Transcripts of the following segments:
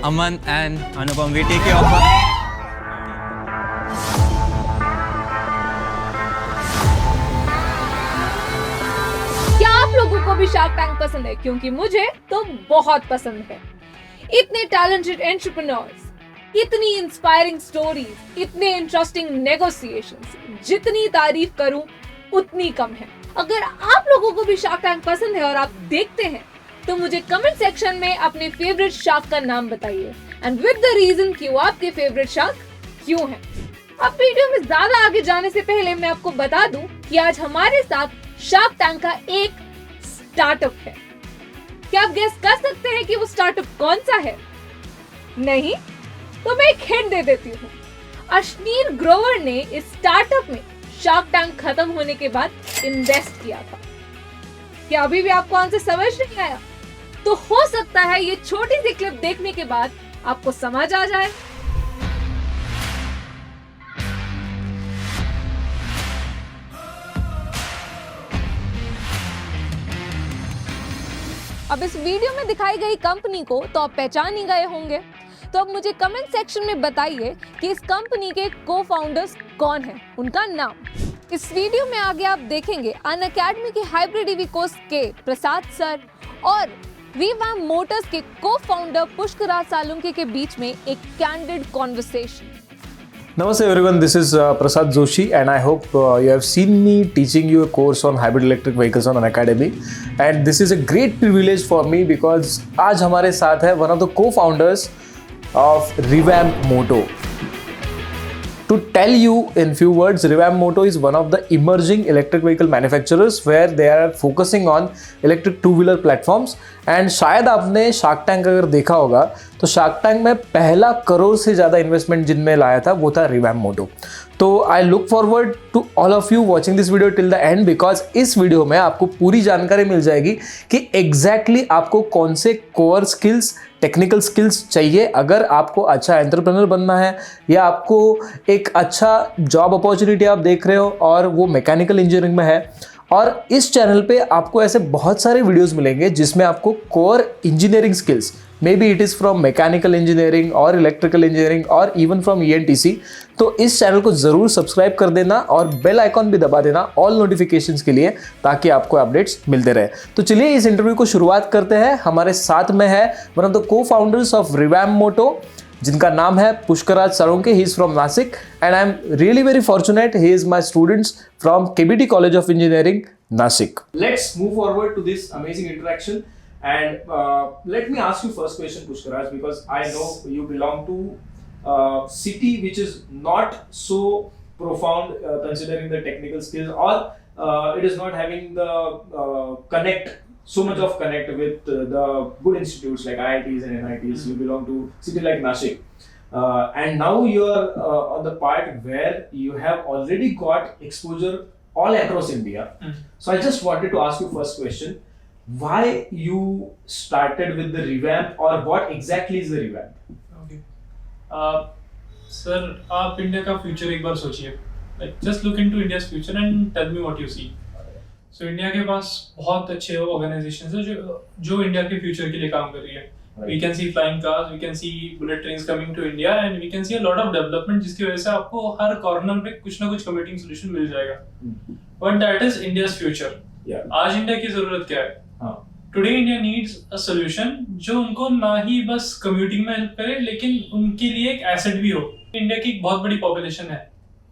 Aman and Anupam, we take your offer. क्या आप लोगों को भी शार्क टैंक पसंद है? क्योंकि मुझे तो बहुत पसंद है। इतने टैलेंटेड एंटरप्रेन्योर्स, इतनी इंस्पायरिंग स्टोरीज, इतने इंटरेस्टिंग नेगोशिएशंस, जितनी तारीफ करूं उतनी कम है। अगर आप लोगों को भी शार्क टैंक पसंद है और आप देखते हैं तो मुझे कमेंट सेक्शन में अपने फेवरेट शार्क का नाम बताइए एंड विद द रीजन कि वो आपके फेवरेट शार्क क्यों है। अब वीडियो में ज्यादा आगे जाने से पहले मैं आपको बता दूं कि आज हमारे साथ शार्क टैंक का एक स्टार्टअप है। क्या आप गेस कर सकते हैं कि वो स्टार्टअप कौन सा है? नहीं? तो मैं एक हिंट दे देती हूँ। अश्नीर ग्रोवर ने इस स्टार्टअप में शार्क टैंक खत्म होने के बाद इन्वेस्ट किया था। क्या अभी भी आपको आंसर समझ नहीं आया? तो हो सकता है ये छोटी सी क्लिप देखने के बाद आपको समझ आ जाए। अब इस वीडियो में दिखाई गई कंपनी को तो आप पहचान ही गए होंगे। तो अब मुझे कमेंट सेक्शन में बताइए कि इस कंपनी के को-फाउंडर्स कौन हैं, उनका नाम। इस वीडियो में आगे आप देखेंगे अनअकैडमी के हाइब्रिड ईवी कोर्स के प्रसाद सर और रिवैम्प मोटर्स के को-फाउंडर पुष्कराज सालुंके के बीच में एक candid conversation. Namaste everyone, this is Prasad Joshi and I hope you have seen me teaching you a course on hybrid electric vehicles on Unacademy, and this is a great privilege for me because आज हमारे साथ है one of the co-founders of Revamp Moto. To tell you in few words, Revamp Moto is one of the emerging electric vehicle manufacturers where they are focusing on electric two-wheeler platforms. And शायद आपने shark tank अगर देखा होगा तो shark tank में पहला करोड़ से ज़्यादा इन्वेस्टमेंट जिनमें लाया था वो था रिवैम्प मोटो। तो I look forward to all of you watching this video till the end because इस वीडियो में आपको पूरी जानकारी मिल जाएगी कि एग्जैक्टली आपको कौन से कोर स्किल्स, टेक्निकल स्किल्स चाहिए अगर आपको अच्छा एंटरप्रेन्योर बनना है या आपको एक अच्छा जॉब अपॉर्चुनिटी आप देख रहे हो और वो मैकेनिकल इंजीनियरिंग में है। और इस चैनल पे आपको ऐसे बहुत सारे वीडियोस मिलेंगे जिसमें आपको core engineering skills, may be it is from mechanical engineering और इलेक्ट्रिकल इंजीनियरिंग और इवन फ्रॉम ENTC। तो इस चैनल को ज़रूर सब्सक्राइब कर देना और बेल आइकॉन भी दबा देना ऑल नोटिफिकेशंस के लिए ताकि आपको अपडेट्स मिलते रहे। तो चलिए इस इंटरव्यू को शुरुआत करते हैं। हमारे साथ में है one of the co founders of Revamp Moto जिनका नाम है Pushkaraj Salunke. He is from Nashik and I am really very fortunate he is my students from KBT college of engineering Nashik. Let's move forward to this amazing interaction and let me ask you first question, Pushkaraj, because I know you belong to city which is not so profound considering the technical skills, or it is not having the so much of connect with the good institutes like IITs and NITs. You belong to city like Nashik, and now you are on the part where you have already got exposure all across India. So I just wanted to ask you first question, why you started with the revamp, or what exactly is the revamp? Okay. Sir, आप India का future एक बार सोचिए, like just look into India's future and tell me what you see. So India के पास बहुत अच्छे organisations हैं जो India के फ्यूचर के लिए काम कर रही है. We can see flying cars, we can see bullet trains coming to India, and we can see a lot of development जिसकी वजह से आपको हर कॉर्नर पे कुछ ना कुछ कमिटिंग सोल्यूशन मिल जाएगा. But that is India's future. आज इंडिया की जरूरत क्या है? Today India needs a solution जो उनको ना ही बस कम्यूटिंग में हेल्प करे लेकिन उनके लिए एक एसेट भी हो। इंडिया की एक बहुत बड़ी पॉपुलेशन है,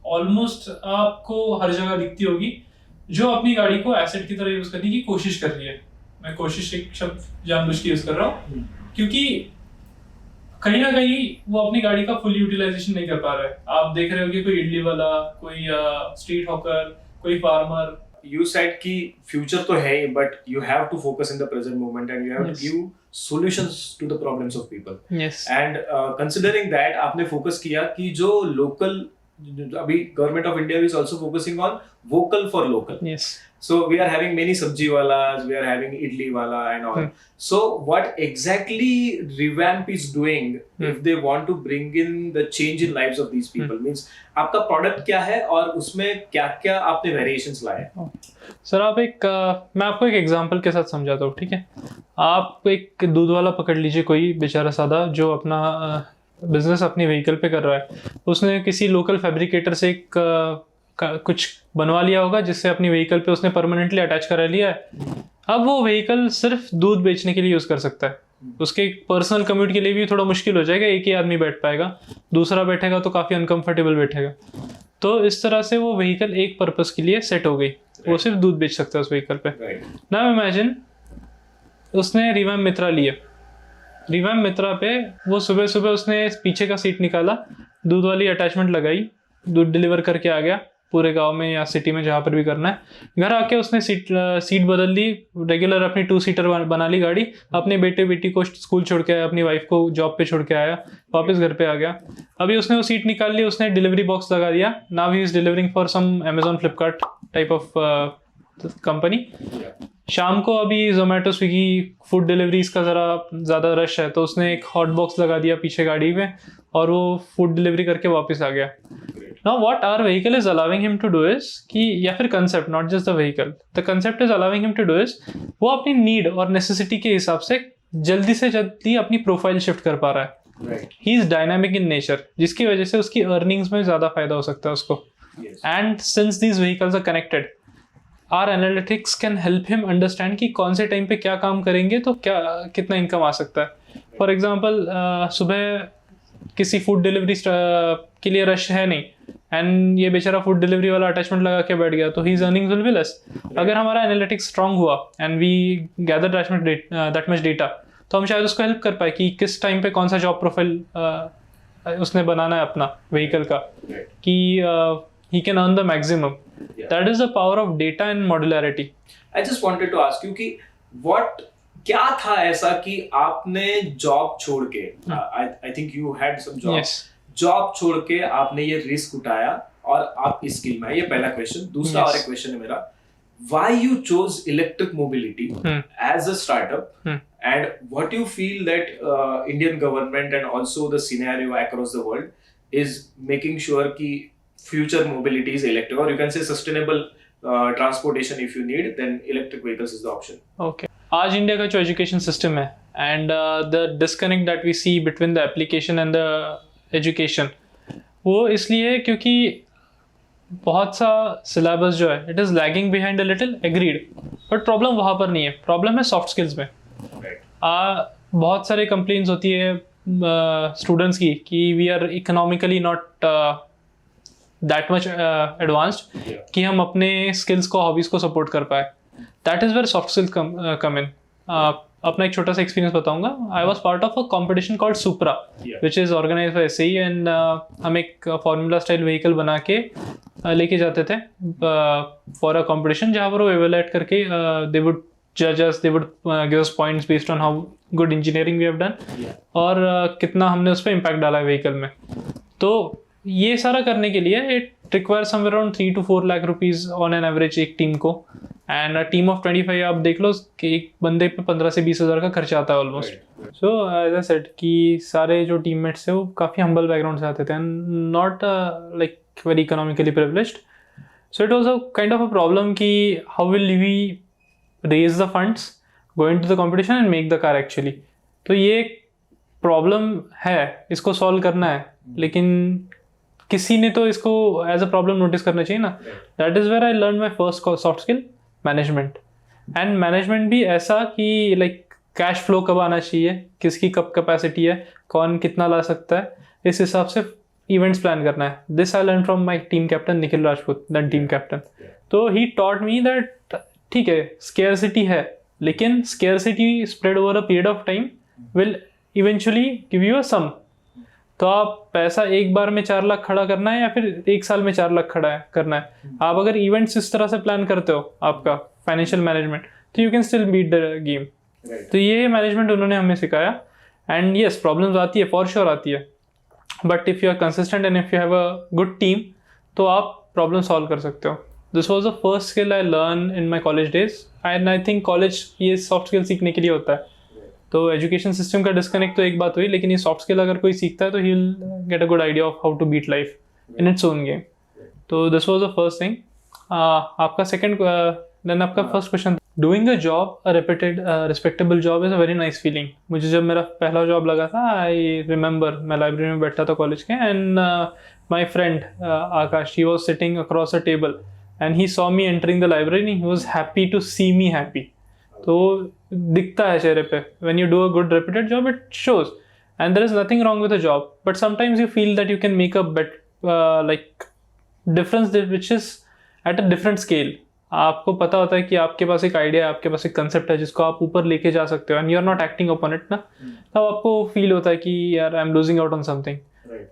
ऑलमोस्ट आपको हर जगह दिखती होगी, जो अपनी गाड़ी को एसेट की तरह यूज करने की कोशिश कर रही है। मैं कोशिश एक शब्द जानबूझ के यूज कर रहा हूँ क्योंकि कहीं ना कहीं वो अपनी गाड़ी का फुल यूटिलाइजेशन नहीं कर पा रहा है। आप देख रहे होंगे कोई इडली वाला, कोई स्ट्रीट हॉकर, कोई फार्मर। You said कि future तो है, but you have to focus in the present moment and you have to give solutions to the problems of people. Yes. And considering that आपने focus किया कि जो local अभी government of India is also focusing on vocal for local. Yes. So we are having many sabji walas, we are having idli wala and all. So what exactly Revamp is doing if they want to bring in the change in lives of these people? Means आपका product क्या है और उसमें क्या क्या आपने variations लाए? Sir आप मैं आपको एक एग्जांपल के साथ समझाता हूँ, ठीक है? आप एक दूध वाला पकड़ लीजिए, कोई बेचारा सादा जो अपना बिजनेस अपनी व्हीकल पे कर रहा है। उसने किसी लोकल फैब्रिकेटर से कुछ बनवा लिया होगा जिससे अपनी व्हीकल पे उसने परमानेंटली अटैच करा लिया है। अब वो व्हीकल सिर्फ दूध बेचने के लिए यूज़ कर सकता है। उसके पर्सनल कम्यूट के लिए भी थोड़ा मुश्किल हो जाएगा, एक ही आदमी बैठ पाएगा, दूसरा बैठेगा तो काफ़ी अनकंफर्टेबल बैठेगा। तो इस तरह से वो व्हीकल एक पर्पस के लिए सेट हो गई, वो सिर्फ दूध बेच सकता है उस व्हीकल पे। नाउ इमेजिन उसने रिवैम्प मित्रा लिया, रिवैम्प मित्रा पे वो सुबह सुबह उसने पीछे का सीट निकाला, दूध वाली अटैचमेंट लगाई, दूध डिलीवर करके आ गया पूरे गांव में या सिटी में जहाँ पर भी करना है। घर आके उसने सीट बदल ली, रेगुलर अपनी 2 सीटर बना ली गाड़ी, अपने बेटे बेटी को स्कूल छोड़ के आया, अपनी वाइफ को जॉब पे छोड़ के आया, वापस घर पे आ गया। अभी उसने वो सीट निकाल ली, उसने डिलीवरी बॉक्स लगा दिया। Now he is delivering for some Amazon Flipkart type of company. शाम को अभी जोमेटो स्विगी फूड डिलीवरीज का ज़रा ज़्यादा रश है, तो उसने एक हॉट बॉक्स लगा दिया पीछे गाड़ी में और वो फूड डिलीवरी करके वापस आ गया। Now what our vehicle is allowing him to do is कि, या फिर concept, not just the vehicle, the concept is allowing him to do is वो अपनी need और necessity के हिसाब से जल्दी से जल्दी अपनी प्रोफाइल शिफ्ट कर पा रहा है। He is dynamic in nature, जिसकी वजह से उसकी अर्निंग्स में ज़्यादा फायदा हो सकता है उसको। And since these vehicles are connected, our analytics can help him understand कि कौन से टाइम पे क्या काम करेंगे तो कितना इनकम आ सकता है। फॉर एग्जाम्पल सुबह किसी फूड डिलीवरी के लिए रश है नहीं एंड ये बेचारा फूड डिलीवरी वाला अटैचमेंट लगा के बैठ गया, तो his earnings will be less. अगर हमारा एनालिटिक्स स्ट्रांग हुआ and we gather that much data, तो हम शायद उसको हेल्प कर पाए कि किस टाइम पे कौन सा जॉब प्रोफाइल उसने बनाना है अपना व्हीकल का, कि he can earn the maximum. That is the power of data and modularity. I just wanted to ask you कि व्हाट क्या था ऐसा कि आपने जॉब छोड़ के, I think you had some job, job छोड़ के आपने ये रिस्क उठाया और आप इस स्किल में है? ये पहला क्वेश्चन। दूसरा और एक क्वेश्चन है मेरा, why you chose electric mobility as a startup and what you feel that Indian government and also the scenario across the world is making sure कि फ्यूचर मोबिलिटी इज इलेक्ट्रिक, और you can say sustainable transportation if you need, then electric vehicles is the option. Okay, आज India का जो education system है and the disconnect that we see between the application and the education, वो इसलिए है क्योंकि बहुत सा सिलेबस जो है it is lagging behind a little, agreed, but problem वहाँ पर नहीं है, प्रॉब्लम है सॉफ्ट स्किल्स में। बहुत सारे कंप्लेंट्स होती है स्टूडेंट्स की कि we are economically not that much advanced कि हम अपने स्किल्स को, हॉबीज़ को सपोर्ट कर पाए। That is where soft skills come in. अपना एक छोटा सा एक्सपीरियंस बताऊंगा। I was part of a competition called Supra which is organise by SAE and हम एक फॉर्मूला स्टाइल व्हीकल बना के लेके जाते थे फॉर अ कॉम्पिटिशन, जहाँ पर वो एवेलुएट करके दे वुड जज us, they would give us points based on how good engineering we have done और कितना हमने उस पर इम्पैक्ट डाला है व्हीकल में। तो ये सारा करने के लिए it require somewhere around 3 to 4 lakh rupees on an average एक टीम को, एंड अ टीम ऑफ 25 आप देख लो कि एक बंदे पे 15 से 20 हज़ार का खर्चा आता है almost. So as I said कि सारे जो टीममेट्स थे वो काफ़ी हम्बल बैकग्राउंड से आते थे and not like very economically privileged. So it was a kind of a problem कि how will we raise the funds, go in to the competition and make the car actually. तो ये problem है, इसको solve करना है, लेकिन किसी ने तो इसको एज अ प्रॉब्लम नोटिस करना चाहिए ना। That is where I learn my first soft skill, management. And management भी ऐसा कि लाइक कैश फ्लो कब आना चाहिए, किसकी कब कैपेसिटी है, कौन कितना ला सकता है, इस हिसाब से इवेंट्स प्लान करना है। This I learn from my team captain Nikhil Rajput, then team captain. तो ही टॉट मी दैट ठीक है स्केयरसिटी है, लेकिन scarcity spread over a period of time will eventually give you a sum. तो आप पैसा एक बार में 4 लाख खड़ा करना है या फिर एक साल में 4 लाख खड़ा करना है। आप अगर इवेंट्स इस तरह से प्लान करते हो, आपका फाइनेंशियल मैनेजमेंट, तो you can still beat the game. तो ये मैनेजमेंट उन्होंने हमें सिखाया। एंड येस, प्रॉब्लम्स आती है, फॉर श्योर आती है, but if you are consistent and if you have a good team तो आप प्रॉब्लम सॉल्व कर सकते हो. This was the first skill I learn in my college days and I think college ये soft skill सीखने के लिए होता है. तो एजुकेशन सिस्टम का डिस्कनेक्ट तो एक बात हुई, लेकिन ये सॉफ्ट स्किल अगर कोई सीखता है तो he will get a good idea of how to beat life in its own game. तो this was the first thing. आपका सेकेंड देन आपका first question, doing a job, a respectable job is a very nice feeling. मुझे जब मेरा पहला job लगा था, I remember मैं लाइब्रेरी में बैठा था कॉलेज के, and my friend Akash, he was sitting across a table and he saw me entering the library, he was happy to see me happy. तो दिखता है चेहरे पे, when you do a good reputed job it shows, and there is nothing wrong with a job, but sometimes you feel that you can make a bet like difference which is at a different scale. आपको पता होता है कि आपके पास एक idea है, आपके पास एक कंसेप्ट है जिसको आप ऊपर लेके जा सकते हो, and you are not acting upon it ना, तब आपको फील होता है कि यार I am losing out on something.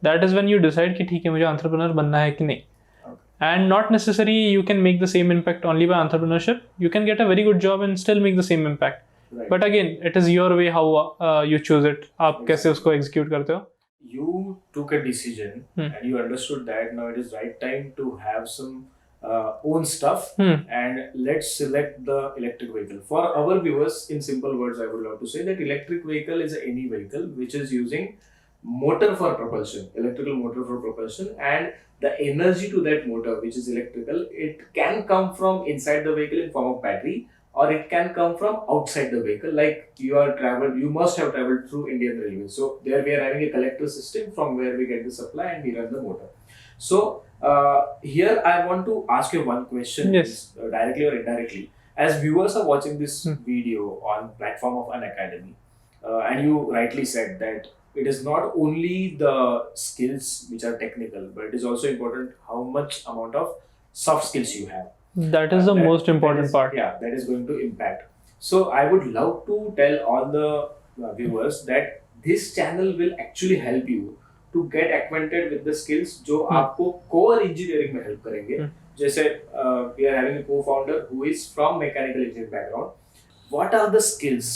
That is when you decide कि ठीक है मुझे एंटरप्रेन्योर बनना है कि नहीं. And not necessarily you can make the same impact only by entrepreneurship. You can get a very good job and still make the same impact. Right. But again, it is your way how you choose it. आप कैसे उसको execute करते हो? You took a decision and you understood that now it is right time to have some own stuff and let's select the electric vehicle. For our viewers, in simple words, I would love to say that electric vehicle is any vehicle which is using motor for propulsion, electrical motor for propulsion, and the energy to that motor which is electrical, it can come from inside the vehicle in form of battery, or it can come from outside the vehicle. Like you must have traveled through Indian Railways, so there we are having a collector system from where we get the supply and we run the motor. So here I want to ask you one question. Yes. Directly or indirectly, as viewers are watching this video on platform of Unacademy, and you rightly said that it is not only the skills which are technical, but it is also important how much amount of soft skills you have. That is the most important part. Yeah, that is going to impact. So I would love to tell all the viewers that this channel will actually help you to get acquainted with the skills जो आपको core engineering में help करेंगे. जैसे we are having a co-founder who is from mechanical engineering background. What are the skills?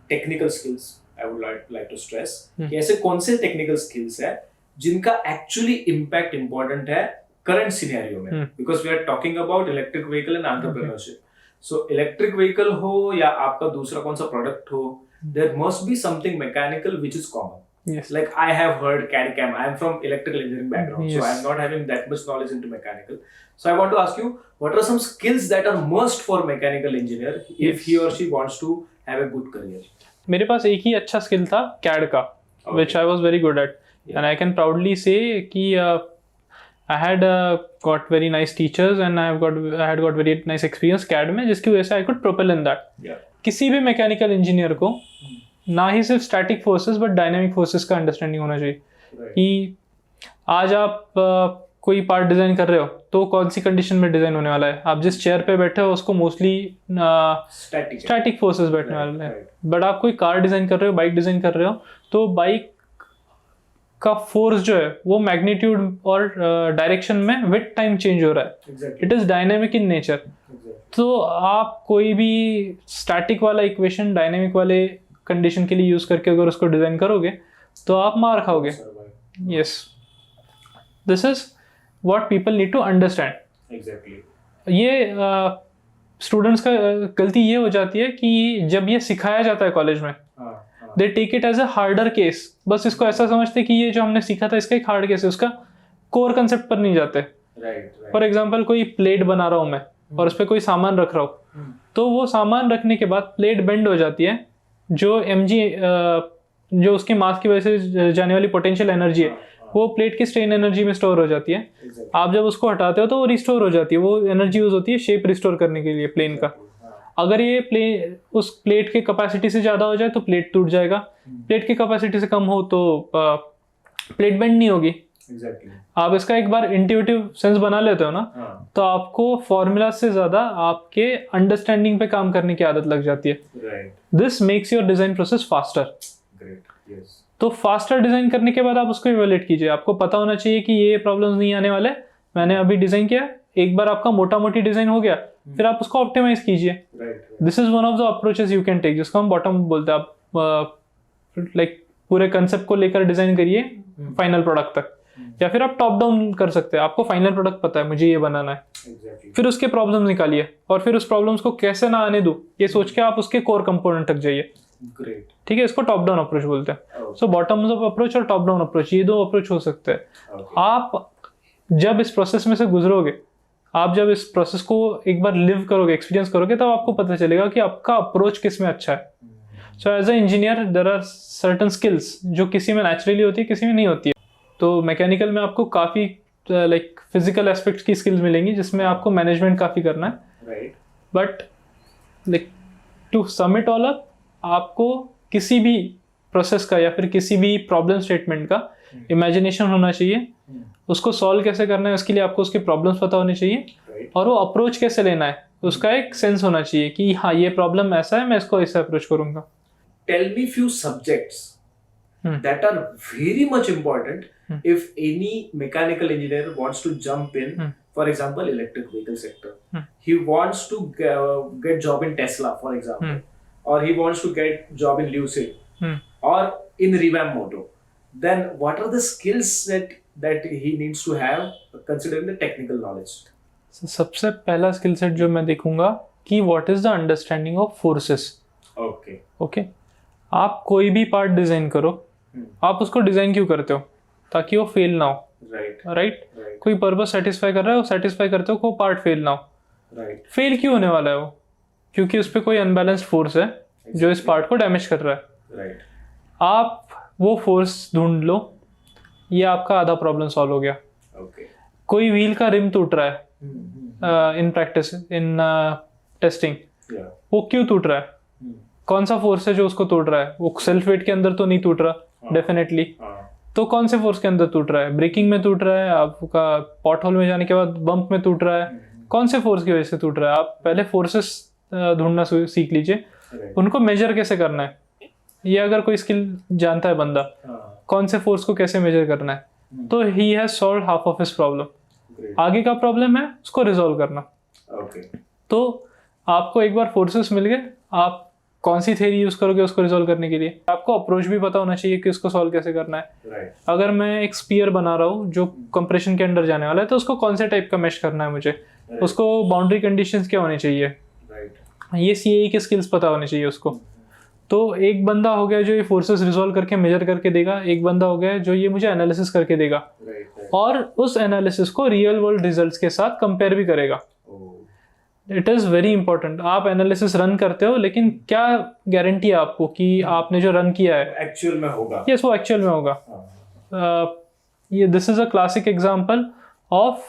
Technical skills. I would like to stress कि ऐसे कौन से technical skills है जिनका एक्चुअली इम्पैक्ट इंपॉर्टेंट है करंट सिनेरियो में, because we are talking about electric vehicle and entrepreneurship. So electric vehicle हो या आपका दूसरा कौन सा प्रोडक्ट हो, there must be something mechanical which is common. Yes. Like I have heard CAD CAM. I am from electrical engineering background, so I am not having that much knowledge into mechanical. So I want to ask you, what are some skills that are must for mechanical engineer if he or she wants to have a good career? मेरे पास एक ही अच्छा skill था CAD का, which I was very good at, and I can proudly say कि I had got very nice teachers and I had got very nice experience CAD में, जिसकी वजह से I could propel in that. किसी भी mechanical engineer को ना ही सिर्फ static forces but dynamic forces का अंडरस्टैंडिंग होना चाहिए. कि आज आप कोई पार्ट डिज़ाइन कर रहे हो तो कौन सी कंडीशन में डिज़ाइन होने वाला है. आप जिस चेयर पे बैठे हो उसको मोस्टली स्टैटिक फोर्सेस बैठने वाले हैं. बट आप कोई कार डिज़ाइन कर रहे हो, बाइक डिज़ाइन कर रहे हो, तो बाइक का फोर्स जो है वो मैग्नीट्यूड और डायरेक्शन में विद टाइम चेंज हो रहा है. It is dynamic in nature. तो आप कोई भी स्टैटिक वाला इक्वेशन डायनेमिक वाले कंडीशन के लिए यूज करके अगर उसको डिजाइन करोगे तो आप मार खाओगे. Yes, this is what people need to understand. Exactly. ये स्टूडेंट्स का गलती ये हो जाती है कि जब ये सिखाया जाता है कॉलेज में, they take it as a harder case. बस इसको ऐसा समझते कि ये जो हमने सीखा था इसका एक हार्ड केस है, उसका कोर कंसेप्ट पर नहीं जाते. फॉर एग्जाम्पल कोई प्लेट बना रहा हूँ मैं और उस पर कोई सामान रख रहा हूँ, तो वो सामान रखने के बाद प्लेट बेंड हो जाती है. जो mg जो उसके मास की वजह से जाने वाली पोटेंशियल एनर्जी है वो प्लेट की स्ट्रेन एनर्जी में स्टोर हो जाती है. आप जब उसको हटाते हो तो वो रिस्टोर हो जाती है. वो एनर्जी यूज होती है शेप रिस्टोर करने के लिए प्लेन का. अगर ये उस प्लेट के कैपेसिटी से ज़्यादा हो जाए तो प्लेट टूट जाएगा. प्लेट की कैपेसिटी से कम हो तो प्लेट बेंड नहीं होगी. आप इसका एक बार इंट्यूटिव सेंस बना लेते हो ना, तो आपको फॉर्मूला से ज्यादा आपके अंडरस्टैंडिंग पे काम करने की आदत लग जाती है. This makes your design process faster. तो फास्टर डिजाइन करने के बाद आप उसको इवैल्यूएट कीजिए. आपको पता होना चाहिए कि ये प्रॉब्लम्स नहीं आने वाले. मैंने अभी डिजाइन किया, एक बार आपका मोटा मोटी डिजाइन हो गया, फिर आप उसको ऑप्टिमाइज कीजिए. This is one of the approaches you can take, जिसको हम बॉटम बोलते हैं. आप लाइक पूरे कंसेप्ट को लेकर डिजाइन करिए फाइनल प्रोडक्ट तक. या फिर आप टॉप डाउन कर सकते हैं। आपको फाइनल प्रोडक्ट पता है मुझे ये बनाना है, फिर उसके प्रॉब्लम्स निकालिए और फिर उस प्रॉब्लम्स को कैसे ना आने दूं ये सोच के आप उसके कोर कंपोनेंट तक जाइए। ग्रेट। ठीक है, इसको टॉप डाउन अप्रोच बोलते हैं। सो बॉटम्स अप अप्रोच और टॉप डाउन अप्रोच, ये दो अप्रोच हो सकते हैं। आप जब इस प्रोसेस में से गुजरोगे, आप जब इस प्रोसेस को एक बार लिव करोगे, एक्सपीरियंस करोगे, तब आपको पता चलेगा कि आपका अप्रोच किस में अच्छा है। So as a engineer there are certain skills जो किसी में नेचुरली होती है, किसी में नहीं होती है। तो मैकेनिकल में आपको काफ़ी लाइक फिजिकल एस्पेक्ट्स की स्किल्स मिलेंगी जिसमें आपको मैनेजमेंट काफ़ी करना है। But like to sum it all up, आपको किसी भी प्रोसेस का या फिर किसी भी प्रॉब्लम स्टेटमेंट का इमेजिनेशन होना चाहिए। उसको सॉल्व कैसे करना है उसके लिए आपको उसकी प्रॉब्लम्स पता होनी चाहिए, और वो अप्रोच कैसे लेना है उसका एक सेंस होना चाहिए कि हाँ ये प्रॉब्लम ऐसा है, मैं इसको ऐसे अप्रोच करूंगा। Tell me few subjects that are very much important if any mechanical engineer wants to jump in, for example, electric vehicle sector. He wants to get job in Tesla, for example, or he wants to get job in Lucid or in Revamp Moto. Then what are the skills that he needs to have considering the technical knowledge? सबसे पहला skill set जो मैं देखूंगा कि what is the understanding of forces. Okay, आप कोई भी part design करो, आप उसको डिजाइन क्यों करते हो? ताकि वो फेल ना हो। राइट। कोई पर्पस सेटिस्फाई कर रहा है, वो सेटिस्फाई करते हो को पार्ट फेल ना हो। फेल क्यों होने वाला है वो? क्योंकि उस पर कोई अनबैलेंस्ड फोर्स है जो इस पार्ट को डैमेज कर रहा है। आप वो फोर्स ढूंढ लो, ये आपका आधा प्रॉब्लम सॉल्व हो गया। कोई व्हील का रिम टूट रहा है इन प्रैक्टिस, इन टेस्टिंग, वो क्यों टूट रहा है? कौन सा फोर्स है जो उसको तोड़ रहा है? वो सेल्फ वेट के अंदर तो नहीं टूट रहा डेफिनेटली। तो कौन से फोर्स के अंदर टूट रहा है? ब्रेकिंग में टूट रहा है, आपका पॉट होल में जाने के बाद बम्प में टूट रहा है, कौन से फोर्स की वजह से टूट रहा है? आप पहले फोर्सेस ढूंढना सीख लीजिए, उनको मेजर कैसे करना है, ये अगर कोई स्किल जानता है बंदा, कौन से फोर्स को कैसे मेजर करना है, तो he has solved half of his problem. आगे का प्रॉब्लम है उसको रिजॉल्व करना। तो आपको एक बार फोर्सेस मिल गए, आप कौन सी थ्योरी यूज करोगे उसको रिजॉल्व करने के लिए? आपको अप्रोच भी पता होना चाहिए कि उसको सॉल्व कैसे करना है। अगर मैं एक स्पीयर बना रहा हूँ जो कंप्रेशन के अंदर जाने वाला है, तो उसको कौन से टाइप का मेश करना है मुझे, उसको बाउंड्री कंडीशंस क्या होनी चाहिए, ये CAE के स्किल्स पता होने चाहिए उसको। तो एक बंदा हो गया जो ये फोर्सेस रिजॉल्व करके मेजर करके देगा, एक बंदा हो गया जो ये मुझे एनालिसिस करके देगा, और उस एनालिसिस को रियल वर्ल्ड रिजल्ट्स के साथ कंपेयर भी करेगा। It is very important. आप एनालिसिस रन करते हो, लेकिन क्या गारंटी है आपको कि आपने जो रन किया है एक्चुअल में होगा? यस, वो एक्चुअल में होगा। ये this is a classic example of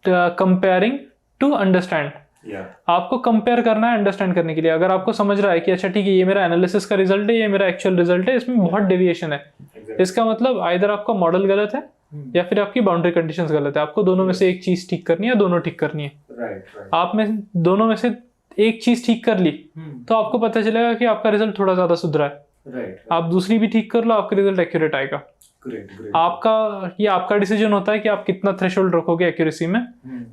comparing to understand. आपको कंपेयर करना है अंडरस्टैंड करने के लिए। अगर आपको समझ रहा है कि अच्छा ठीक है, ये मेरा एनालिसिस का रिजल्ट है, ये मेरा एक्चुअल रिजल्ट है, इसमें बहुत डेविएशन है, इसका मतलब आइदर आपका मॉडल गलत है या फिर आपकी बाउंड्री कंडीशंस गलत है। आपको दोनों में से एक चीज ठीक करनी है, दोनों ठीक करनी है। आप में दोनों में से एक चीज ठीक कर ली तो आपको पता चलेगा कि आपका रिजल्ट थोड़ा ज्यादा सुधरा है। आप दूसरी भी ठीक कर लो, आपका रिजल्ट एक्यूरेट आएगा। आपका डिसीजन होता है कि आप कितना थ्रेशोल्ड रखोगे एक्यूरेसी में,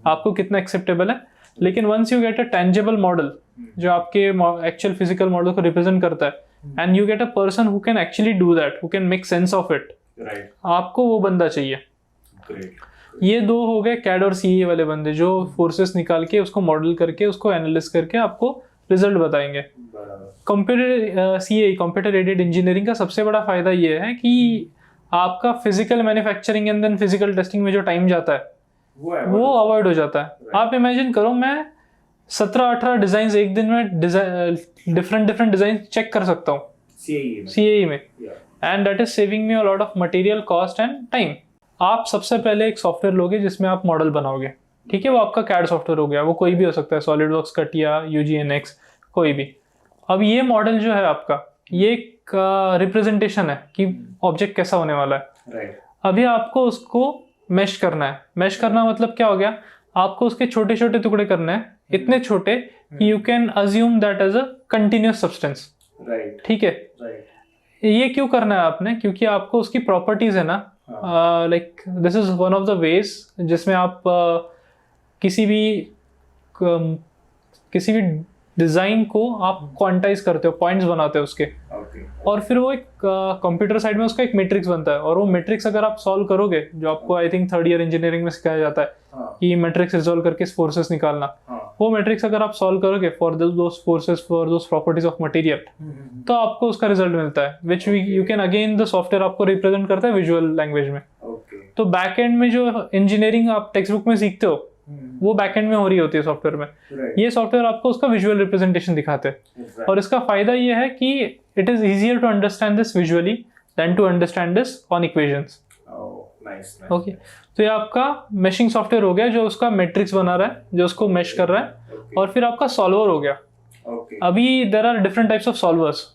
आपको कितना एक्सेप्टेबल है। लेकिन once you get a tangible model जो आपके एक्चुअल फिजिकल मॉडल को रिप्रेजेंट करता है, and you get a person who can actually do that, who can make sense of it, आपको वो बंदा चाहिए। ये दो हो गए CAD और CAE वाले बंदे जो फोर्सेस निकाल के उसको मॉडल करके उसको एनालिस करके आपको रिजल्ट बताएंगे। कंप्यूटर एडेड इंजीनियरिंग का सबसे बड़ा फायदा ये है कि आपका physical manufacturing and then physical testing में जो टाइम जाता है वो अवॉइड हो जाता है। आप इमेजिन करो, मैं 17-18 डिजाइन एक दिन में डिफरेंट डिजाइन चेक कर सकता हूँ CAE में, and that is saving me a lot of material, cost and time. आप सबसे पहले एक सॉफ्टवेयर लोगे जिसमें आप मॉडल बनाओगे, ठीक है, वो आपका CAD सॉफ्टवेयर हो गया, वो कोई भी हो सकता है, SolidWorks, CATIA, UGNX, कोई भी। अब ये मॉडल जो है आपका, ये एक रिप्रेजेंटेशन है कि ऑब्जेक्ट कैसा होने वाला है। अभी आपको उसको मैश करना है। मैश करना मतलब क्या हो गया, आपको उसके छोटे छोटे टुकड़े करने हैं, इतने छोटे कि you can assume that as a continuous substance. ठीक है, ये क्यों करना है आपने? क्योंकि आपको उसकी प्रॉपर्टीज है ना, like this is one of the ways जिसमें आप किसी भी डिजाइन को आप क्वांटाइज करते हो, पॉइंट्स बनाते हो उसके। और फिर वो एक कंप्यूटर साइड में उसका एक मैट्रिक्स बनता है, और वो मैट्रिक्स अगर आप सॉल्व करोगे, जो आपको I think 3rd year engineering में सिखाया जाता है कि मैट्रिक्स रिजॉल्व करके फोर्सेस निकालना, वो मैट्रिक्स अगर आप सॉल्व करोगे for those forces, for those properties of material, तो आपको उसका रिजल्ट मिलता है, which you can again the software आपको रिप्रेजेंट करता है विजुअल लैंग्वेज में। तो बैक एंड में जो इंजीनियरिंग आप टेक्स्ट बुक में सीखते हो वो बैकएंड में हो रही होती है सॉफ्टवेयर में। ये सॉफ्टवेयर आपको उसका विजुअल रिप्रेजेंटेशन दिखाते हैं, और इसका फायदा ये है कि it is easier to understand this visually than to understand this on equations. Okay, तो ये आपका मेशिंग सॉफ्टवेयर हो गया जो उसका मैट्रिक्स बना रहा है, जो उसको मेश कर रहा है। और फिर आपका सॉल्वर हो गया। अभी there are different types of solvers.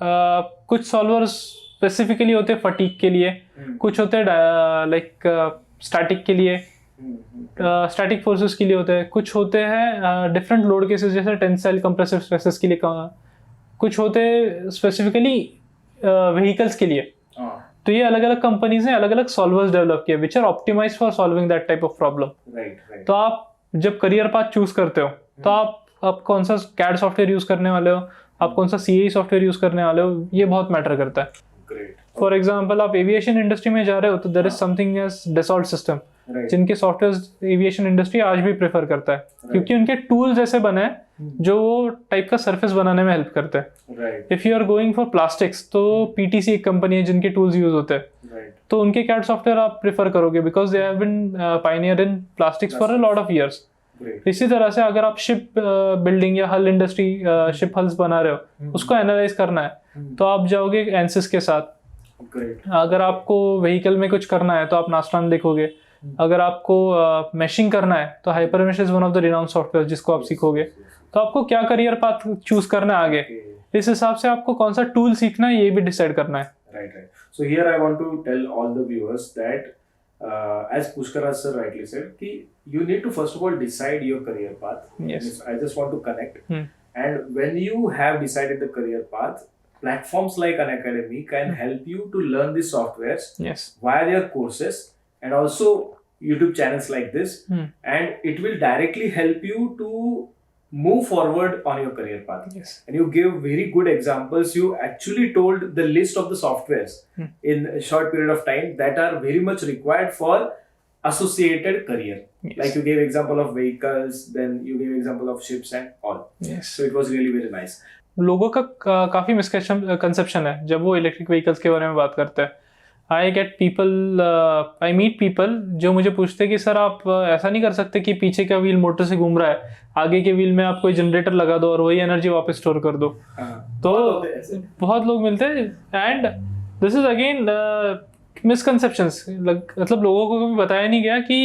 कुछ सॉल्वर्स स्पेसिफिकली होते हैं फटीग के लिए, कुछ होते हैं लाइक स्टैटिक के लिए, स्टैटिक फोर्सेस के लिए होते हैं, कुछ होते हैं डिफरेंट लोड केसेस जैसे टेंसाइल कंप्रेसिव स्ट्रेसेस के लिए, कुछ होते हैं स्पेसिफिकली व्हीकल्स के लिए। तो ये अलग अलग कंपनीज ने अलग अलग सॉल्वर्स डेवलप किए which are optimised for solving that type of problem. तो आप जब करियर पाथ चूज करते हो तो आप कौन सा कैड सॉफ्टवेयर यूज करने वाले हो, आप कौन सा CAE सॉफ्टवेयर यूज करने वाले हो, ये बहुत मैटर करता है। फॉर एग्जाम्पल आप एविएशन इंडस्ट्री में जा रहे हो तो there is something as Dassault system, जिनके सॉफ्टवेयर एविएशन इंडस्ट्री आज भी प्रेफर करता है, क्योंकि उनके टूल्स ऐसे बने हैं जो वो टाइप का सरफेस बनाने में हेल्प करते हैं। If you are going for plastics तो PTC एक कंपनी है जिनके टूल्स यूज होते हैं, तो उनके कैड सॉफ्टवेयर आप प्रेफर करोगे because they have been pioneer in plastics for a lot of years. इसी तरह से अगर आप शिप बिल्डिंग या हल इंडस्ट्री शिप हल्स बना रहे हो, उसको एनालाइज करना है तो आप जाओगे ANSYS के साथ। अगर आपको व्हीकल में कुछ करना है तो आप नास्ट्रॉन देखोगे। अगर आपको मेशिंग करना है तो HyperMesh is one of the renowned software जिसको आप सीखोगे। तो आपको क्या करियर पाथ चूज करना है आगे, इस हिसाब से आपको कौन सा टूल सीखना है ये भी डिसाइड करना है। Right. So here I want to tell all the viewers that as Pushkaraj sir rightly said, कि you need to first of all decide your career path. Yes. I just want to connect. And when you have decided the career path, platforms like Unacademy can help you to learn the softwares via their courses, and also YouTube channels like this, and it will directly help you to move forward on your career path. And you give very good examples. You actually told the list of the softwares in a short period of time that are very much required for associated career. Like you gave example of vehicles, then you gave example of ships and all. So it was really very nice. लोगों का काफी misconception है जब वो electric vehicles के बारे में बात करते हैं। आई मीट पीपल जो मुझे पूछते हैं कि सर आप ऐसा नहीं कर सकते कि पीछे का व्हील मोटर से घूम रहा है, आगे के व्हील में आप कोई जनरेटर लगा दो और वही एनर्जी वापस स्टोर कर दो। तो बहुत लोग मिलते हैं, and this is again misconceptions. मतलब लोगों को कभी बताया नहीं गया कि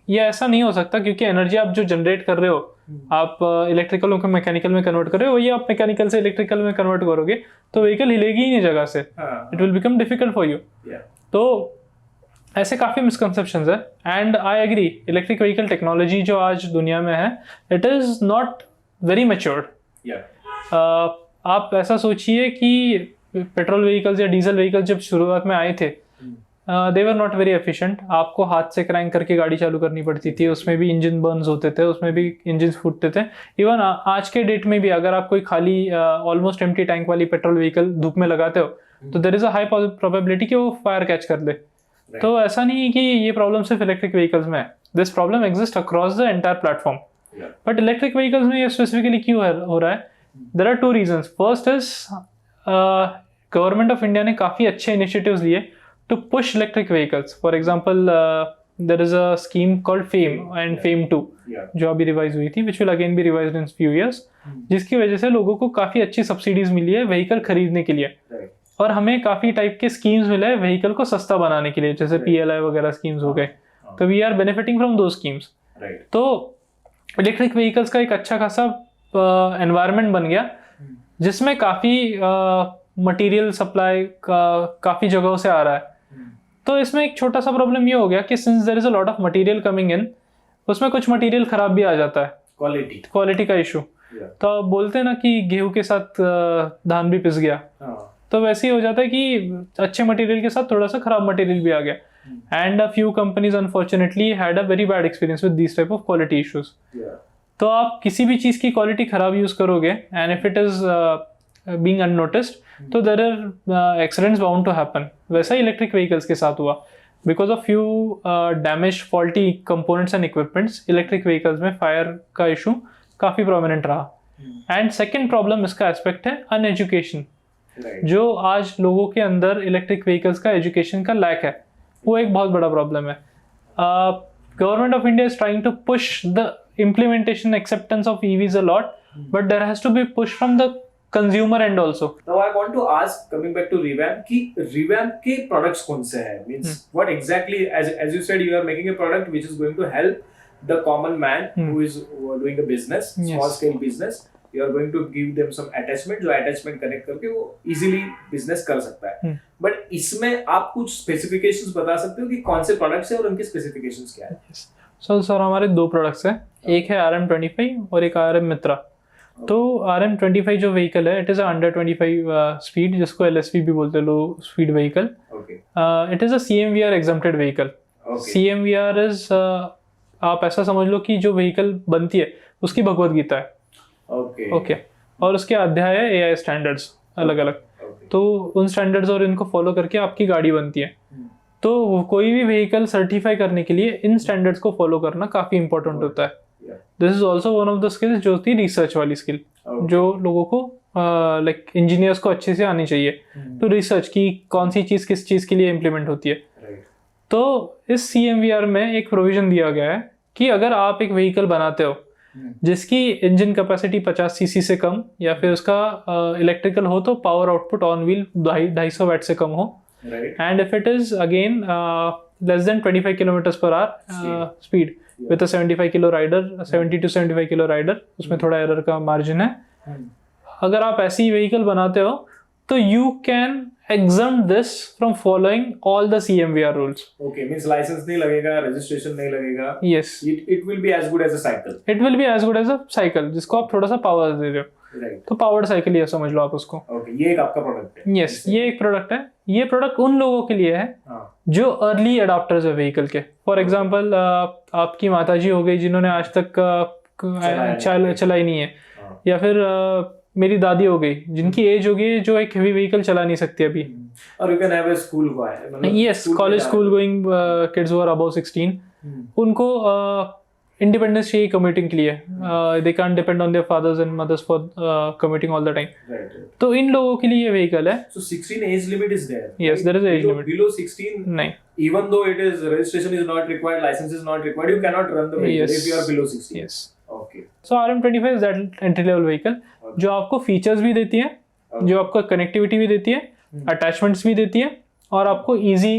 ये ऐसा नहीं हो सकता, क्योंकि एनर्जी आप जो जनरेट कर रहे हो आप इलेक्ट्रिकल को मैकेनिकल में कन्वर्ट कर रहे हो, वही आप मैकेनिकल से इलेक्ट्रिकल में कन्वर्ट करोगे तो व्हीकल हिलेगी ही नहीं जगह से, it will become difficult for you. तो ऐसे काफ़ी मिसकंसेप्शंस है, and I agree electric vehicle technology जो आज दुनिया में है it is not very matured. आप ऐसा सोचिए कि पेट्रोल व्हीकल्स या डीजल व्हीकल्स जब शुरुआत में आए थे they were not very efficient. आपको हाथ से क्रैंक करके गाड़ी चालू करनी पड़ती थी, उसमें भी इंजन बर्न्स होते थे, उसमें भी इंजन फूटते थे। इवन आज के डेट में भी अगर आप कोई खाली ऑलमोस्ट एम्प्टी टैंक वाली पेट्रोल व्हीकल धूप में लगाते हो तो there is a high probability कि वो फायर कैच कर ले। तो ऐसा नहीं है कि ये प्रॉब्लम सिर्फ इलेक्ट्रिक व्हीकल्स में है, this problem exist across the entire platform. But electric vehicles में ये स्पेसिफिकली क्यों हो रहा है? There are 2 reasons. First is government of India ने काफ़ी अच्छे इनिशिएटिव्स लिए to push electric vehicles. For example, there is a scheme called FAME and FAME 2 जो अभी रिवाइज हुई थी, which will again be revised in few years, जिसकी वजह से लोगों को काफ़ी अच्छी सब्सिडीज मिली है व्हीकल खरीदने के लिए। और हमें काफ़ी टाइप के स्कीम्स मिले हैं व्हीकल को सस्ता बनाने के लिए, जैसे PLI वगैरह स्कीम्स हो गए। तो वी आर बेनिफिटिंग फ्रॉम दो स्कीम्स। तो इलेक्ट्रिक व्हीकल्स का एक अच्छा खासा एनवायरनमेंट बन गया जिसमें काफ़ी मटेरियल सप्लाई काफ़ी जगहों से आ रहा है। तो इसमें एक छोटा सा प्रॉब्लम ये हो गया कि since there is a lot of material coming in, उसमें कुछ मटेरियल खराब भी आ जाता है, क्वालिटी का इशू। तो आप बोलते हैं ना कि गेहूं के साथ धान भी पिस गया, तो वैसे ही हो जाता है कि अच्छे मटेरियल के साथ थोड़ा सा खराब मटेरियल भी आ गया। And a few companies unfortunately had a very bad experience with this type of quality issues. तो आप किसी भी चीज़ की क्वालिटी खराब यूज़ करोगे and if it is being unnoticed तो there are accidents bound to happen. वैसा ही इलेक्ट्रिक व्हीकल्स के साथ हुआ, because of few damage faulty components and equipments electric vehicles में फायर का इशू काफ़ी प्रोमिनेंट रहा। एंड सेकेंड प्रॉब्लम इसका एस्पेक्ट है अनएजुकेशन। जो आज लोगों के अंदर इलेक्ट्रिक व्हीकल्स का एजुकेशन का लैक है, वो एक बहुत बड़ा प्रॉब्लम है। Government of India is trying to push the implementation acceptance of EVs a lot, but there has to be push from the consumer end also. Now I want to ask, coming back to Revamp, कि Revamp के products कौन से हैं? Means what exactly, as you said, you are making a product which is going to help the common man who is doing a business, small scale business. You are going to give them some attachment, जो attachment connect करके वो easily business कर सकता है। But इसमें आप कुछ specifications बता सकते हो कि कौन से products हैं और उनकी specifications क्या है? सर हमारे दो प्रोडक्ट्स हैं, एक है RM25 और एक RM मित्रा। तो RM25 जो व्हीकल है, इट इज़ अंडर 25 स्पीड, जिसको LSV भी बोलते हैं, लो speed vehicle. It is a CMVR exempted vehicle. CMVR is, आप ऐसा समझ लो कि जो व्हीकल बनती है उसकी भगवत गीता है। ओके। और उसके अध्याय है AI स्टैंडर्ड्स अलग अलग। तो उन स्टैंडर्ड्स और इनको फॉलो करके आपकी गाड़ी बनती है। तो कोई भी व्हीकल सर्टिफाई करने के लिए इन स्टैंडर्ड्स को फॉलो करना काफ़ी इंपॉर्टेंट होता है। This is also one of the skills जो होती है रिसर्च वाली स्किल, जो लोगों को लाइक इंजीनियर्स को अच्छे से आनी चाहिए तो रिसर्च की कौन सी चीज़ किस चीज़ के लिए इम्प्लीमेंट होती है। तो इस CMVR में एक प्रोविजन दिया गया है कि अगर आप एक व्हीकल बनाते हो जिसकी इंजन कैपेसिटी 50 cc से कम या फिर उसका इलेक्ट्रिकल हो तो पावर आउटपुट ऑन व्हील 250 वाट से कम हो, and if it is again less than 25 kilometers per hour speed with a 75 kilo rider, 70 to 75 kilo rider, उसमें थोड़ा एरर का मार्जिन है। अगर आप ऐसी व्हीकल बनाते हो तो you can exempt this from following all the CMVR rules. Okay, means license नहीं लगेगा, registration नहीं लगेगा। Yes. It will be as good as a cycle. It will be as good as a cycle, जिसको आप थोड़ा सा power दे रहे हो। तो पावर्ड साइकिल ये समझ लो आप उसको। ये एक आपका प्रोडक्ट है। यस, ये एक प्रोडक्ट है। ये प्रोडक्ट उन लोगों के लिए है जो अर्ली अडॉप्टर्स है व्हीकल के। फॉर एग्जांपल आपकी माताजी हो गई जिन्होंने आज तक चलाई नहीं है, या फिर मेरी दादी हो गई जिनकी एज हो गई जो एक हेवी व्हीकल चला नहीं सकती अभी। और you can have a school boy, yes, college school going kids who are above 16, उनको इंडिपेंडेंस चाहिए कम्यूटिंग के लिए। They can't depend on their fathers and mothers for commuting all the time. तो इन लोगों के लिए ये व्हीकल है। So 16 age limit is there. Yes, there is age limit. Below 16 नहीं, even though it is registration is not required, license is not required, you cannot run the vehicle if you are below 16. Yes. Okay. So RM25 is that entry level vehicle जो आपको features भी देती है, जो आपको connectivity भी देती है, अटैचमेंट्स भी देती है और आपको इजी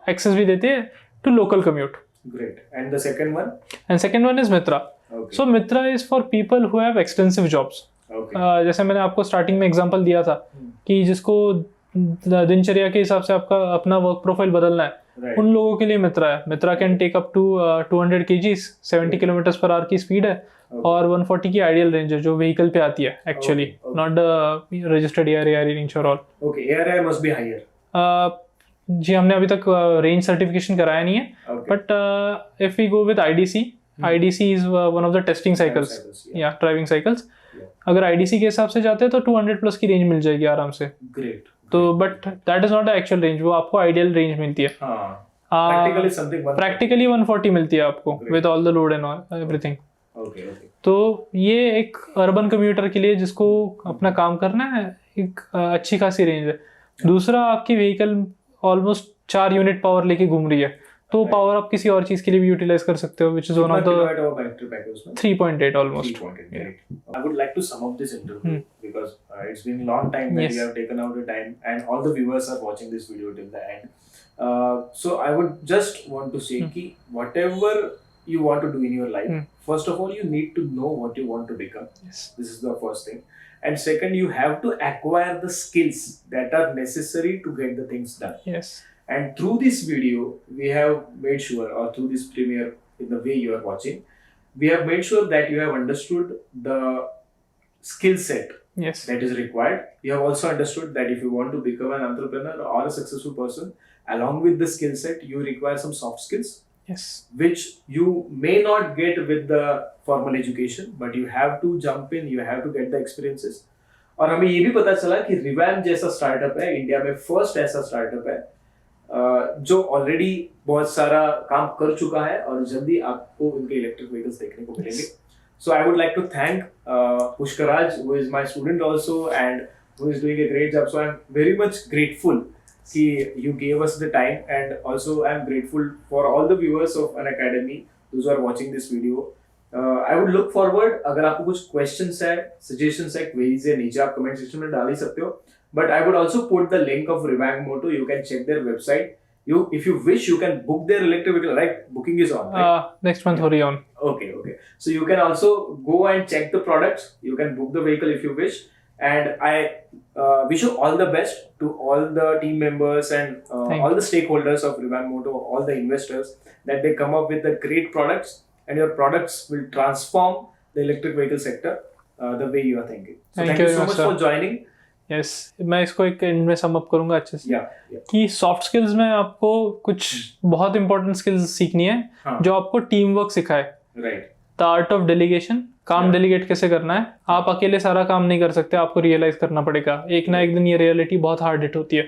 एक्सेस भी देती है to local commute. Great. And the second one? And second one is Mitra. Okay. So Mitra is for people who have extensive jobs. Okay. जैसे मैंने आपको स्टार्टिंग में एग्जांपल दिया था कि जिसको दिनचर्या के हिसाब से आपका अपना वर्क प्रोफाइल बदलना है, उन लोगों के लिए मित्रा है। Mitra can take up to 200 kgs, 70 kilometer per hour की स्पीड है और 140 की आइडियल रेंज है जो व्हीकल पे आती है actually, not the registered ARAI range और all. Okay, ARAI must be higher. जी हमने अभी तक रेंज सर्टिफिकेशन कराया नहीं है, but if we go with IDC is one of the testing cycles या ड्राइविंग साइकिल्स। अगर IDC के हिसाब से जाते हैं तो 200 प्लस की रेंज मिल जाएगी आराम से। ग्रेट। तो but that is not the actual range, वो आपको आइडियल रेंज मिलती है। प्रैक्टिकली 140 मिलती है आपको with all the load and everything. तो ये एक अर्बन कम्यूटर के लिए जिसको अपना काम करना है एक अच्छी खासी रेंज है। दूसरा, आपकी व्हीकल ऑलमोस्ट 4 यूनिट पावर लेके घूम रही है, तो पावर आप किसी और चीज के लिए भी यूटिलाइज कर सकते हो, which is one of the 3.8 almost. 3.8. Yeah. I would like to sum up this interview because it's been a long time that you have taken out the time and all the viewers are watching this video till the end. So I would just want to say कि whatever you want to do in your life, first of all you need to know what you want to become. Yes. This is the first thing. And second, you have to acquire the skills that are necessary to get the things done. Yes. And through this video, we have made sure, or through this premiere, in the way you are watching, we have made sure that you have understood the skill set that is required. You have also understood that if you want to become an entrepreneur or a successful person, along with the skill set, you require some soft skills. Yes. Which you may not get with the formal education, but you have to jump in, you have to get the experiences. और हमें ये भी पता चला कि revamp जैसा startup है, India में फर्स्ट ऐसा स्टार्टअप है जो ऑलरेडी बहुत सारा काम कर चुका है और जल्दी आपको उनके इलेक्ट्रिक व्हीकल्स देखने को मिलेंगे. So I would like to thank Pushkaraj, who is my student also and who is doing a great job. So I'm very much grateful that you gave us the time, and also I'm grateful for all the viewers of Unacademy, those who are watching this video. I would look forward, अगर आपको कुछ questions है, suggestions है, queries है, नीचे आप comment section में डाल ही सकते हो. But I would also put the link of Revang Moto. You can check their website. If you wish, you can book their electric vehicle. Right? Booking is on. Right? Next month already on. Okay. So you can also go and check the products. You can book the vehicle if you wish. And I wish you all the best to all the team members and all the stakeholders of Revang Moto, all the investors, that they come up with the great products, and your products will transform the electric vehicle sector the way you are thinking. So thank you so much for joining. Yes मैं इसको एक and में sum up करूंगा अच्छे से कि soft skills में आपको कुछ बहुत इंपॉर्टेंट स्किल्स सीखनी है जो आपको टीम वर्क सिखाए. Right. The art of delegation, काम डेलीगेट कैसे करना है. आप अकेले सारा काम नहीं कर सकते, आपको रियलाइज करना पड़ेगा. एक ना एक दिन ये रियलिटी बहुत हार्ड हिट होती है.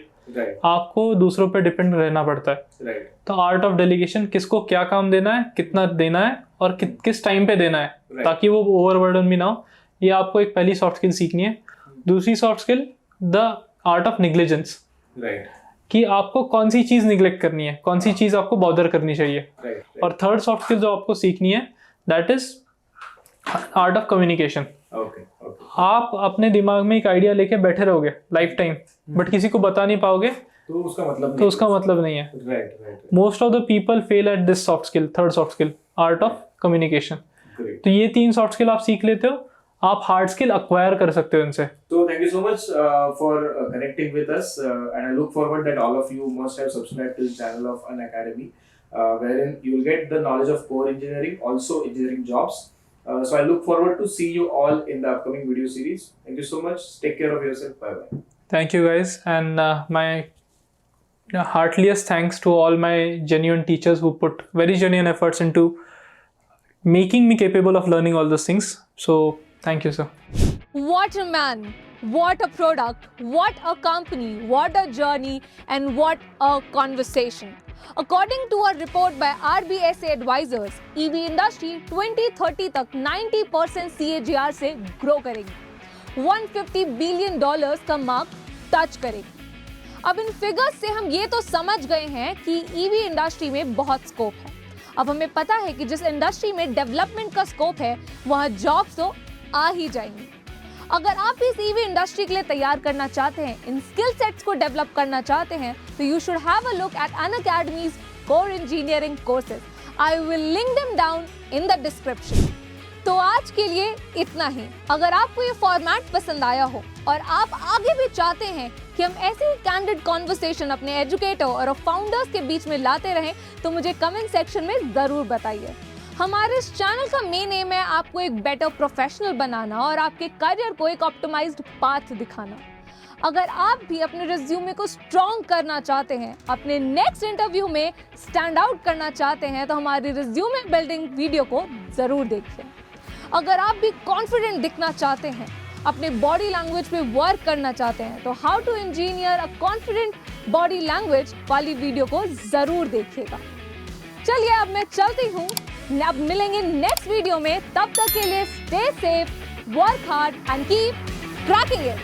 आपको दूसरों पे डिपेंड रहना पड़ता है. तो आर्ट ऑफ डेलीगेशन, किसको क्या काम देना है, कितना देना है और किस टाइम पे देना है, ताकि वो ओवरबर्डन भी ना हो. ये आपको एक पहली सॉफ्ट स्किल सीखनी है. दूसरी soft skill the art of negligence. कि आपको कौन सी चीज निग्लेक्ट करनी है, कौन सी चीज आपको बॉदर करनी चाहिए. और थर्ड सॉफ्ट स्किल जो आपको सीखनी है, that is art of communication. आप अपने दिमाग में एक आइडिया लेके बैठे रहोगे लाइफ टाइम, बट किसी को बता नहीं पाओगे तो उसका मतलब नहीं है. Most of the people fail at this soft skill, third soft skill, art of communication. तो ये 3 सॉफ्ट स्किल आप सीख लेते हो, आप हार्ड स्किल अक्वायर कर सकते हो इनसे. So thank you so much for connecting with us, and I look forward that all of you must have subscribed to the channel of Unacademy, wherein you will get the knowledge of core engineering, also engineering jobs. So I look forward to see you all in the upcoming video series. Thank you so much. Take care of yourself. Bye bye. Thank you guys, and my heartiest thanks to all my genuine teachers who put very genuine efforts into making me capable of learning all those things. So thank you, sir. What a man, what a product, what a company, what a journey, and what a conversation. According to a report by RBSA Advisors, EV industry 2030 तक 90% CAGR से grow करेगी, $150 billion का mark touch करेगी. अब इन figures से हम ये तो समझ गए हैं कि EV इंडस्ट्री में बहुत स्कोप है. अब हमें पता है कि जिस इंडस्ट्री में डेवलपमेंट का स्कोप है वहाँ जॉब्स तो आ ही जाएंगी. अगर आप इस ईवी इंडस्ट्री के लिए तैयार करना चाहते हैं, इन स्किल सेट्स को डेवलप करना चाहते हैं, तो you should have a look at Unacademy's core engineering courses. I will link them down in the description. तो आज के लिए इतना ही. अगर आपको ये फॉर्मेट पसंद आया हो और आप आगे भी चाहते हैं कि हम ऐसे ही कैंडिड कॉन्वर्सेशन अपने एजुकेटर और फाउंडर्स के बीच में लाते रहें, तो मुझे कमेंट सेक्शन में ज़रूर बताइए. हमारे इस चैनल का मेन एम है आपको एक बेटर प्रोफेशनल बनाना और आपके करियर को एक ऑप्टिमाइज्ड पाथ दिखाना. अगर आप भी अपने रिज्यूमे को स्ट्रॉन्ग करना चाहते हैं, अपने नेक्स्ट इंटरव्यू में स्टैंड आउट करना चाहते हैं, तो हमारी रिज्यूमे बिल्डिंग वीडियो को ज़रूर देखिए. अगर आप भी कॉन्फिडेंट दिखना चाहते हैं, अपने बॉडी लैंग्वेज पे वर्क करना चाहते हैं, तो how to engineer a confident body language वाली वीडियो को ज़रूर देखिएगा. चलिए अब मैं चलती हूँ, अब मिलेंगे नेक्स्ट वीडियो में. तब तक के लिए stay safe, work hard and keep cracking it.